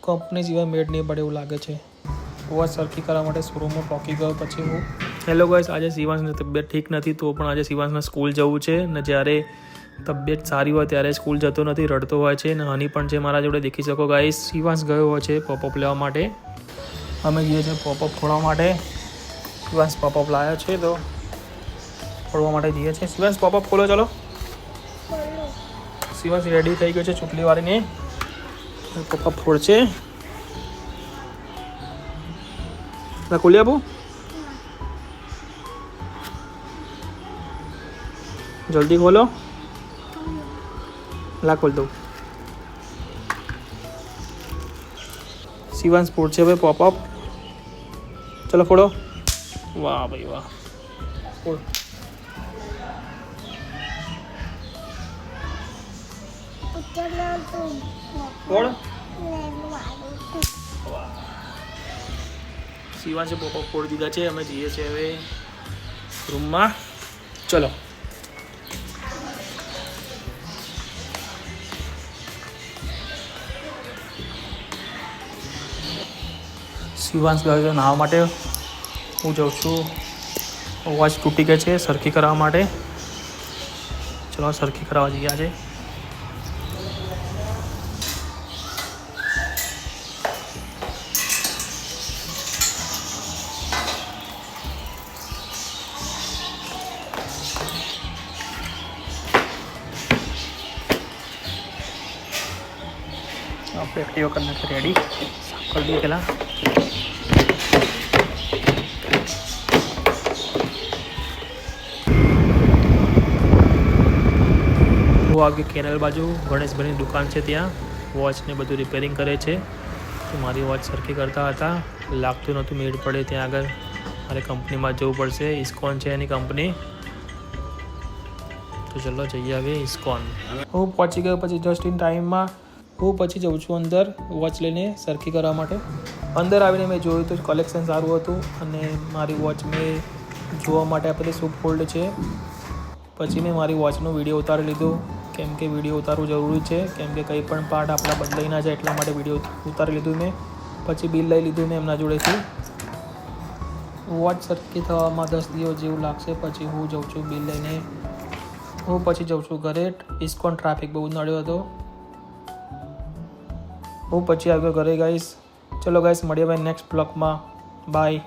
Company સિવાય મેડ નહીં પડે એવું લાગે છે. વોચ સરખી કરવા માટે શોરૂમમાં પહોંચી ગયો પછી હું. હેલો ગાઈસ, આજે શિવાંશની તબિયત ઠીક નથી તો પણ આજે શિવાંશને સ્કૂલ જવું છે ને જ્યારે તબિયત સારી હોય ત્યારે સ્કૂલ જતો નથી, રડતો હોય છે. ને હની પણ છે મારા જોડે, દેખી શકો ગાઈસ. શિવાંશ ગયો હોય છે પોપઅપ લેવા માટે, અમે જઈએ છીએ પોપઅપ ફોડવા માટે. શિવાંશ પોપઅપ લાવ્યો છે તો ફોડવા માટે જઈએ છીએ. શિવાંશ પોપઅપ ખોલો, ચલો. શિવાંશ રેડી થઈ ગયો છે ચૂંટણી વાળીને, પોપઅપ ફોડશે. ખોલી આપું? જલ્દી ખોલો. લા ખોલ દઉં. શિવાંશ ફોડશે ભાઈ પોપઅપ. ચલો ફોડો. વાહ ભાઈ વાહ. ફોડ. ફોડ. શિવાંશે પોપઅપ ફોડી દીધા છે. અમે જઈએ છીએ હવે રૂમમાં. ચલો. શિવાંશ ગયો છે નાહવા માટે. હું જાઉં છું. વોચ તૂટી ગઈ છે, સરખી કરાવવા માટે. ચલો સરખી કરાવવા જઈએ આજે. આપણે એક્ટિવા કરી નાખીએ રેડી. સાફ કરી દઈએ પહેલાં. હું આગળ કેનલ બાજુ ગણેશભાઈની દુકાન છે, ત્યાં વોચને બધું રિપેરિંગ કરે છે. તો મારી વોચ સરખી કરતા હતા, લાગતું નહોતું મેળ પડે. ત્યાં આગળ મારે કંપનીમાં જવું પડશે. ઇસ્કોન છે એની કંપની. તો ચલો જઈએ હવે ઇસ્કોન. હું પહોંચી ગયો પછી જસ્ટ ઇન ટાઈમમાં. હું પછી જઉં છું અંદર વોચ લઈને સરખી કરવા માટે. અંદર આવીને મેં જોયું તો કલેક્શન સારું હતું અને મારી વોચ મેં જોવા માટે આપણે શું ફોલ્ડ છે. પછી મેં મારી વોચનો વિડીયો ઉતારી લીધો, કેમ કે વિડીયો ઉતારવું જરૂરી છે, કેમ કે કંઈ પણ પાર્ટ આપણા બદલાઈ ના જાય એટલા માટે વિડીયો ઉતારી લીધું મેં. પછી બિલ લઈ લીધું મેં એમના જોડેથી. વોચ સરખી થવામાં 10 દિવસ જેવું લાગશે. પછી હું જાઉં છું બિલ લઈને. હું પછી જાઉં છું ઘરે. ઇસ્કોન ટ્રાફિક બહુ નડ્યો હતો. હું પછી આવ્યો ઘરે ગાઈસ. ચલો ગાઈસ, મળીએ ભાઈ નેક્સ્ટ બ્લોગમાં. બાય.